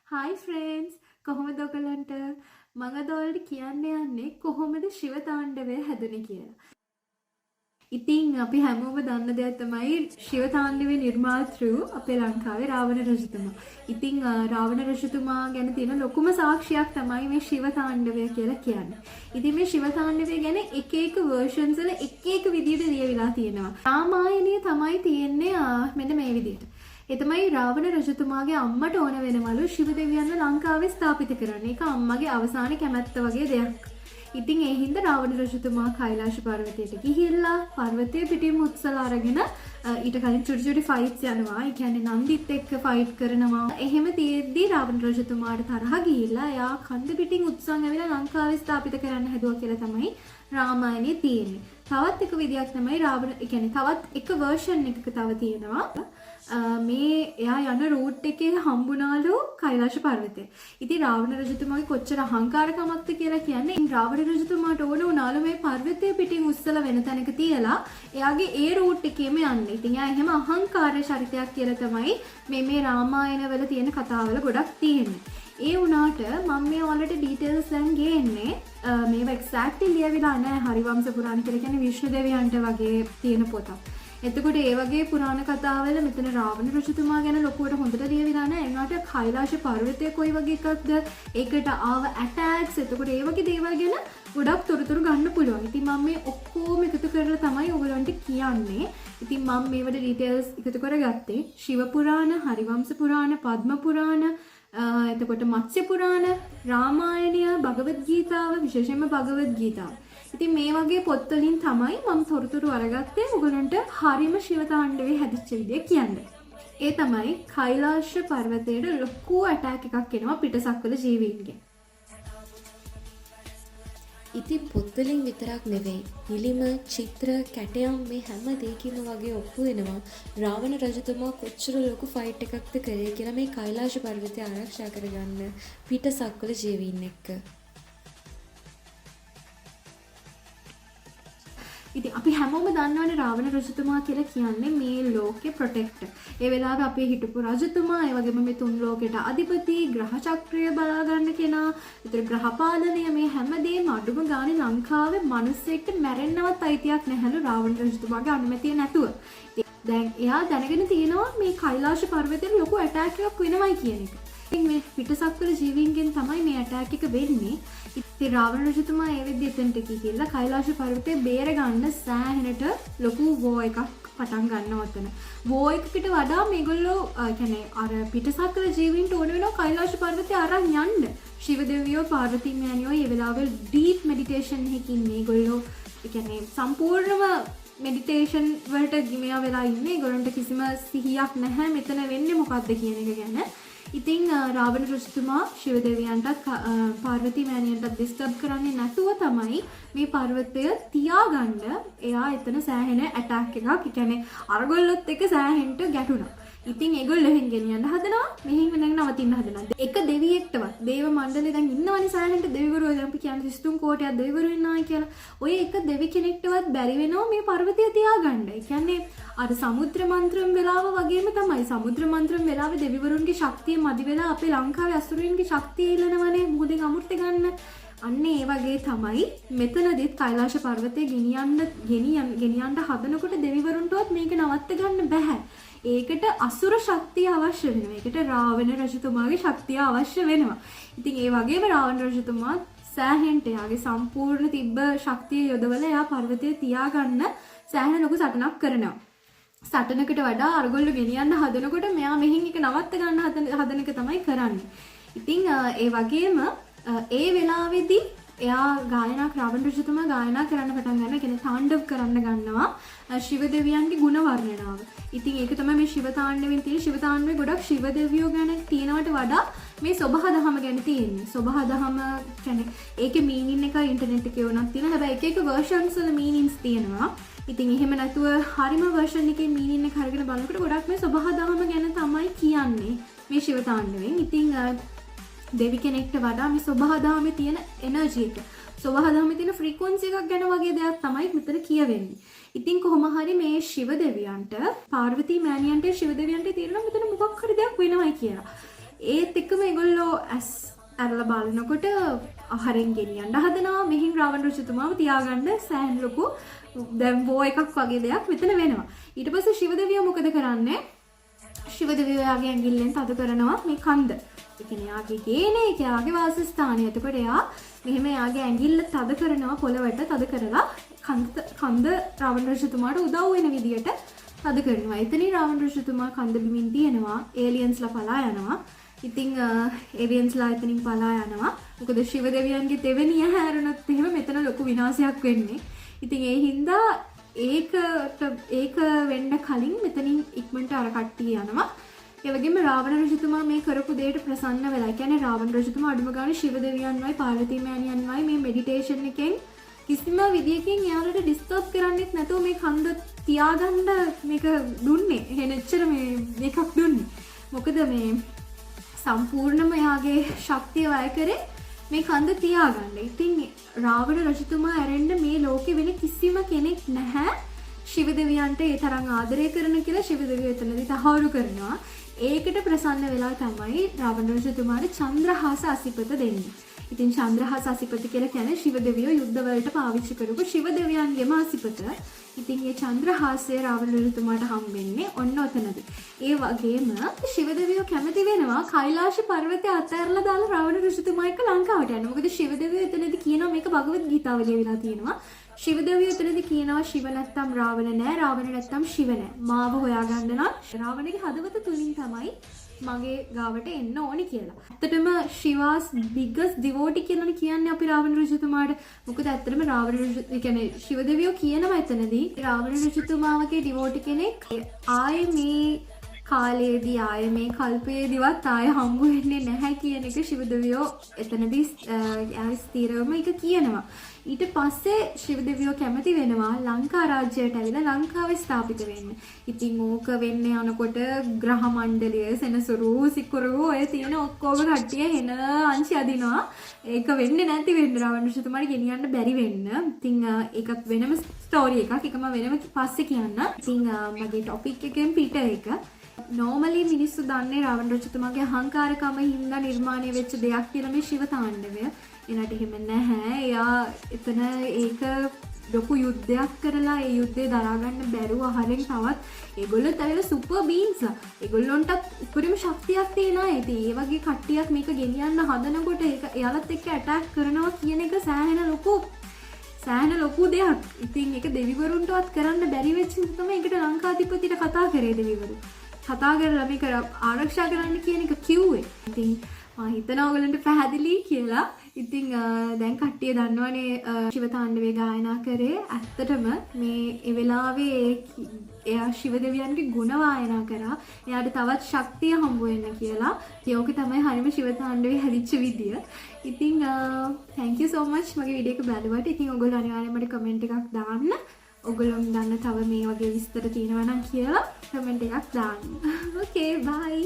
Hi friends, කොහොමද ඔයගලන්ට? මම අද ඔයාලට කියන්න යන්නේ කොහොමද ශිව තාණ්ඩවය හැදුනේ කියලා. ඉතින් අපි හැමෝම දන්න දෙයක් තමයි ශිව තාණ්ඩවයේ නිර්මාතෘ අපේ ලංකාවේ රාවණ රජතුමා. ඉතින් රාවණ රජතුමා ගැන තියෙන ලොකුම සාක්ෂියක් තමයි මේ ශිව තාණ්ඩවය කියලා කියන්නේ. ඉතින් මේ ශිව තාණ්ඩවය ගැන එක එක versions වල එක එක විදිහට ලියවිලා තියෙනවා. රාමායනයේ තමයි තියෙන්නේ මෙන්න මේ විදිහට. ඒ තමයි රාවණ රජතුමාගේ අම්මට ඕන වෙනවලු ශිව දෙවියන්ව ලංකාවේ ස්ථාපිත කරන්න. ඒක අම්මගේ අවසාන කැමැත්ත වගේ දෙයක්. ඉතින් ඒ හින්දා රාවණ රජතුමා කෛලාශ පර්වතයට ගිහිල්ලා පර්වතයේ පිටින් උත්සල අරගෙන ඊට කලින් චුටි ෆයිට්ස් යනවා. ඒ කියන්නේ නන්දිත් එක්ක ෆයිට් කරනවා. එහෙම තියෙද්දි රාවණ රජතුමාට තරහ ගිහිල්ලා එයා කන්ද පිටින් උත්සන් ඇවිල්ලා ලංකාවේ ස්ථාපිත කරන්න හැදුවා කියලා තමයි රාමායනේ තියෙන්නේ. තවත් එක විදියක් තමයි රාවණ ඒ කියන්නේ තවත් එක version එකක තව තියෙනවා. මේ එයා යන රූට් එකේ හම්බුණාලු කෛලාශ පර්වතය. ඉතින් රාවණ රජතුමාගේ කොච්චර අහංකාරකමක්ද කියලා කියන්නේ. රාවණ රජතුමාට ඕන වුණාලු මේ පර්වතය පිටින් උස්සලා වෙන තැනක තියලා එයාගේ ඒ රූට් එකේම යන්න. ඉතින් එයා එහෙම අහංකාර චරිතයක් කියලා තමයි මේ රාමායන වල තියෙන කතාවල ගොඩක් තියෙන්නේ. ඒ වුණාට මම මේ ඔයාලට ඩීටේල්ස් දැන් ගේන්නේ. මේවා එක්සැක්ට්ලි ලියවිලා නැහැ. හරිවංශ පුරාණ කියලා කියන්නේ විෂ්ණු දෙවියන්ට වගේ තියෙන පොතක්. එතකොට ඒ වගේ පුරාණ කතාවල මෙතන රාවණ රජතුමා ගැන ලොකුවට හොඳට ලියවිලා නැහැ. ඒ වුණාට කෛලාශ පර්වතය කොයි වගේ එකක්ද? ඒකට ආව ඇටැක්ස් එතකොට ඒ වගේ දේවල් ගැන ගොඩක් තොරතුරු ගන්න පුළුවන්. ඉතින් මම මේ ඔක්කොම එකතු කරලා තමයි ඔයගලන්ට කියන්නේ. ඉතින් මම මේවට ඩීටේල්ස් එකතු කරගත්තේ ශිව පුරාණ, හරිවංශ පුරාණ, පද්ම පුරාණ, එතකොට මත්ස්‍ය පුරාණ, රාමායනය, භගවද් ගීතාව, විශේෂයෙන්ම භගවද් ගීතාව. ඉතින් මේ වගේ පොත්වලින් තමයි මම තොරතුරු අරගත්තේ ඔයගලන්ට හරිම ශිව තාණ්ඩවයේ හැදිච්ච විදිය කියන්නේ. ඒ තමයි කෛලාශ පර්වතයට ලොකු ඇටැක් එකක් එනවා පිටසක්වල ජීවීන්ගෙන්. ඉතින් පොත්වලින් විතරක් නෙවෙයි පිළිම චිත්‍ර කැටයම් මේ හැම දෙයකින්ම වගේ ඔප්පු වෙනවා රාවණ රජතුමා කොච්චර ලොකු ෆයිට් එකක්ද කරේ කියලා මේ කෛලාශ පර්වතය ආරක්ෂා කරගන්න පිටසක්වල ජීවීන් එක්ක. ඉතින් අපි හැමෝම දන්නවනේ රාවණ රජතුමා කියලා කියන්නේ මේ ලෝකේ ප්‍රොටෙක්ටර්. ඒ වෙලාවේ අපේ හිටපු රජතුමා, ඒ වගේම මේ තුන් ලෝකෙට අධිපති, ග්‍රහ චක්‍රය බලා ගන්න කෙනා, ඒතර ග්‍රහ පාලනය මේ හැමදේම අඩුම ගානේ ලංකාවේ මිනිස්සෙක්ට මැරෙන්නවත් අයිතියක් නැහැලු රාවණ රජතුමාගේ අනුමැතිය නැතුව. දැන් එයා දැනගෙන තියෙනවා මේ කෛලාශ පර්වතයේ ලොකු ඇටැක් එකක් වෙනවයි කියන එක. ඉතින් මේ පිටසක්වල ජීවීන්ගෙන් තමයි මේ ඇටැක් එක වෙන්නේ. ඉතින් රාවණ රජතුමා ඒ විදිහට එතනට ගිහිල්ලා කෛලාශ පර්වතය බේර ගන්න සෑහෙනට ලොකු වෝ එකක් පටන් ගන්නවා උතන. වෝ එකකට වඩා මේගොල්ලෝ කියන්නේ අර පිටසක්වල ජීවීන්ට ඕන වෙනවා කෛලාශ පර්වතය අරන් යන්න. ශිව දෙවියෝ පාර්වතී මෑණියෝ මේ වෙලාවේ ඩීප් මෙඩිටේෂන් එකකින් මේගොල්ලෝ කියන්නේ සම්පූර්ණම මෙඩිටේෂන් වලට ගිමියා වෙලා ඉන්නේ. ඒගොල්ලන්ට කිසිම සිහියක් නැහැ මෙතන වෙන්නේ මොකද්ද කියන එක ගැන. ඉතින් රාවණ රජතුමා ශිව දෙවියන්ටත් පාර්වතී මෑණියන්ටත් ඩිස්ටර්බ් කරන්නේ නැතුව තමයි මේ පර්වතය තියාගන්න එයා එතන සෑහෙන ඇටැක් එකක්. ඒ කියන්නේ අරගොල්ලොත් එක්ක සෑහෙන්ට ගැටුණා. ඉතින් ඒගොල්ලෝ එහෙන් ගෙනියන්න හදනවා, මෙහෙන් වෙනගෙන නවතින්න හදනවා. එක දෙවියෙක්ටවත් දේව මණ්ඩලේ දැන් ඉන්නවනේ සෑහෙන්ට දෙවිවරු දැන් අපි කියන්නේ 33 කෝටියක් දෙවිවරු ඉන්නවා කියලා. ඔය එක දෙවි කෙනෙක්ටවත් බැරි වෙනවා මේ පර්වතය තියාගන්න. ඒ කියන්නේ අර සමුද්‍ර මන්ත්‍රම් වෙලාව වගේම තමයි. සමුද්‍ර මන්ත්‍රම් වෙලාවේ දෙවිවරුන්ගේ ශක්තිය මදි වෙලා අපේ ලංකාවේ අසුරයන්ගේ ශක්තිය ඉල්ලනවනේ මුහුදෙන් අමුර්ථ ගන්න. අන්න ඒ වගේ තමයි මෙතනදිත් කෛලාශ පර්වතය ගෙනියන්න හදනකොට දෙවිවරුන්ටවත් මේක නවත්ත ගන්න බෑ. ඒකට අසුර ශක්තිය අවශ්‍ය වෙනවා. ඒකට රාවණ රජතුමාගේ ශක්තිය අවශ්‍ය වෙනවා. ඉතින් ඒ වගේම රාවණ රජතුමා සෑහෙන්ට එයාගේ සම්පූර්ණ තිබ්බ ශක්තිය යොදවලා එයා පර්වතය තියාගන්න සෑහෙන ලොකු සටනක් කරනවා. සටනකට වඩා අරගොල්ලෝ ගෙනියන්න හදනකොට මෙයා මෙහින් එක නවත්ත ගන්න හදන එක තමයි කරන්නේ. ඉතින් ඒ වගේම ඒ වෙලාවේදී එයා රාවණ රජතුමා ගායනා කරන්න පටන් ගන්නවා. කියන්නේ තාණ්ඩව කරන්න ගන්නවා ශිව දෙවියන්ගේ ගුණ වර්ණනාව. ඉතින් ඒක තමයි මේ ශිව තාණ්ඩවෙන් තියෙන. ශිව තාණ්ඩවේ ගොඩක් ශිව දෙවියෝ ගැන තියෙනවට වඩා මේ සබහා දහම ගැන තියෙන්නේ. සබහා දහම කියන්නේ ඒකේ මීනින් එක ඉන්ටර්නෙට් එකේ වුණත් තියෙනවා. හැබැයි එක එක versions වල meanings තියෙනවා. ඉතින් එහෙම නැතුව හරිම version එකේ meaning එක අරගෙන බලනකොට ගොඩක් මේ සබහා දහම ගැන තමයි කියන්නේ මේ ශිව තාණ්ඩවෙන්. ඉතින් දෙවි කෙනෙක්ට වඩා මේ සබහා දහමේ තියෙන එනර්ජි එක, සබහා දහමේ තියෙන ෆ්‍රීකවන්සි එකක් ගැන වගේ දෙයක් තමයි මෙතන කියවෙන්නේ. ඉතින් කොහොම හරි මේ ශිව දෙවියන්ට පාර්වතී මෑණියන්ට ශිව දෙවියන්ට තේරෙනවා මෙතන මොකක් හරි දෙයක් වෙනවයි කියලා. ඒත් එක්කම ඒගොල්ලෝ ඇස් අරලා බලනකොට ආහාරෙන් ගෙනියන්න හදනවා. මෙහින් රාවණ රජතුමාව තියාගන්න සෑහෙන ලොකු දැන් වෝ එකක් වගේ දෙයක් මෙතන වෙනවා. ඊට පස්සේ ශිව දෙවියෝ මොකද කරන්නේ? ශිව දෙවියෝ යාගේ ඇඟිල්ලෙන් තද කරනවා මේ කන්ද. ඒ කියන්නේ යාගේ ගේනේ, යාගේ වාසස්ථානය. එතකොට එයා මෙහෙම යාගේ ඇඟිල්ල තද කරනවා පොළවට තද කරලා කන්ද රාවණ රජතුමාට උදව් වෙන විදියට තද කරනවා. එතනින් රාවණ රජතුමා කන්ද බිමින් තියෙනවා. ඒලියන්ස්ලා පලා යනවා. ඉතින් ඒලියන්ස්ලා එතනින් පලා යනවා. මොකද ශිව දෙවියන්ගේ දෙවෙනිය හැරුණොත් එහෙම මෙතන ලොකු විනාශයක් වෙන්නේ. ඉතින් ඒ හින්දා ඒක වෙන්න කලින් මෙතනින් ඉක්මනට අර කට්ටිය යනවා. ඒ වගේම රාවණ රජතුමා මේ කරපු දෙයට ප්‍රසන්න වෙලා. ඒ කියන්නේ රාවණ රජතුමා අඩුම ගානේ ශිව දෙවියන්වයි පාර්වතී මෑණියන්වයි මේ මෙඩිටේෂන් එකෙන් කිසිම විදියකින් යාලට ඩිස්ටර්බ් කරන්නෙත් නැතුව මේ කන්ද තියාගන්න මේක දුන්නේ. එහෙනම් එච්චර මේකක් දුන්නේ. මොකද මේ සම්පූර්ණම යාගේ ශක්තිය වැය කරේ මේ කන්ද තියාගන්න. ඉතින් රාවණ රජතුමා ඇරෙන්න මේ ලෝකෙ වෙන කිසිම කෙනෙක් නැහැ ශිව දෙවියන්ට ඒ තරම් ආදරය කරන කියලා ශිව දෙවියෝ එතනදී තහවුරු කරනවා. ඒකට ප්‍රසන්න වෙලා තමයි රාවණ රජතුමාට චන්ද්‍රහාස අසිපත දෙන්නේ. ඉතින් චන්ද්‍රහාස අසිපත කියලා කියන්නේ ශිව දෙවියෝ යුද්ධ වලට පාවිච්චි කරපු ශිව දෙවියන්ගේම අසිපත. ඉතින් මේ චන්ද්‍රහාසය රාවණ රජතුමාට හම්බෙන්නේ ඔන්න ඔතනදී. ඒ වගේම ශිව දෙවියෝ කැමති වෙනවා කෛලාශ පර්වතය අතහැරලා දාලා රාවණ රජතුමා එක්ක ලංකාවට යන්න. මොකද ශිව දෙවියෝ එතනදී කියනවා මේක භගවද් ගීතාවල ලියවිලා තියෙනවා. ශිව දෙවියෝ එතනදී කියනවා ශිව නැත්තම් රාවණ නෑ, රාවණ නැත්තම් ශිව නෑ. මාව හොයාගන්න නම් රාවණගේ හදවත තුලින් තමයි මගේ ගාවට එන්න ඕනි කියලා. ඇත්තටම ශිවාස් biggest devotee කියලා කියන්නේ අපි රාවණ රජතුමාට. මොකද ඇත්තටම රාවණ රජ කියන්නේ ශිව දෙවියෝ කියනවා එතනදී රාවණ රජතුමාගේ devotee කෙනෙක් ආයේ මේ කාලයේදී ආයේ මේ කල්පයේදීවත් ආයේ හම්බ වෙන්නේ නැහැ කියන එක ශිව දෙවියෝ එතනදී ස්ථිරවම එක කියනවා. ඊට පස්සේ ශිව දෙවියෝ කැමති වෙනවා ලංකා රාජ්‍යයට ඇවිල්ලා ලංකාවේ ස්ථාපිත වෙන්න. ඉතින් ඕක වෙන්නේ යනකොට ග්‍රහ මණ්ඩලය සෙනසුරු සිකුරු ඔය තියෙන ඔක්කොම කට්ටිය එන අංශය අදිනවා. ඒක වෙන්නේ නැති වෙන්න රාවණ රජතුමාට ගෙනියන්න බැරි වෙන්න. ඉතින් ඒකත් වෙනම ස්ටෝරි එකක්. ඒකම වෙනම පස්සේ කියන්න. ඉතින් මගේ ටොපික් එකෙන් පිට ඒක. නෝමලි මිනිස්සු දන්නේ රාවණ රජතුමාගේ අහංකාරකම හින්දා නිර්මාණය වෙච්ච දෙයක් කියලා මේ ශිව තාණ්ඩවය. එනට එහෙම නැහැ. එයා එතන ඒක ලොකු යුද්ධයක් කරලා ඒ යුද්ධේ දරාගන්න බැරුව අහරෙන් තවත් ඒගොල්ලොත් ඇවිල්ලා සුපර් බීන්ස්ලා. ඒගොල්ලොන්ටත් උපරිම ශක්තියක් තියෙනවා. ඉතින් ඒ වගේ කට්ටියක් මේක ගෙනියන්න හදනකොට ඒක එයාලත් එක්ක ඇටැක් කරනවා කියන එක සෑහෙන ලොකු දෙයක්. ඉතින් ඒක දෙවිවරුන්ටවත් කරන්න බැරි වෙච්ච නිසා තමයි ඒකට ලංකාධිපතිට කතා කරේ දෙවිවරු. කතා කරලා මේක ආරක්ෂා කරන්න කියන එක කිව්වේ. ඉතින් මම හිතනවා ඔයගලන්ට පැහැදිලි කියලා. ඉතින් දැන් කට්ටිය දන්නවනේ ශිව තාණ්ඩවය ගායනා කරේ. ඇත්තටම මේ ඒ වෙලාවේ එයා ශිව දෙවියන්ගේ ගුණ වායනා කරා. එයාට තවත් ශක්තිය හම්බ වෙන්න කියලා. ඒක තමයි හරියම ශිව තාණ්ඩවේ හැදිච්ච විදිය. ඉතින් thank you so much මගේ වීඩියෝ එක බලුවට. ඉතින් ඔයගොල්ලෝ අනිවාර්යෙන්ම මට කමෙන්ට් එකක් දාන්න. ඔයගොල්ලෝ දන්න තව මේ වගේ විස්තර තියෙනවා නම් කියලා කමෙන්ට් එකක් දාන්න. Okay bye.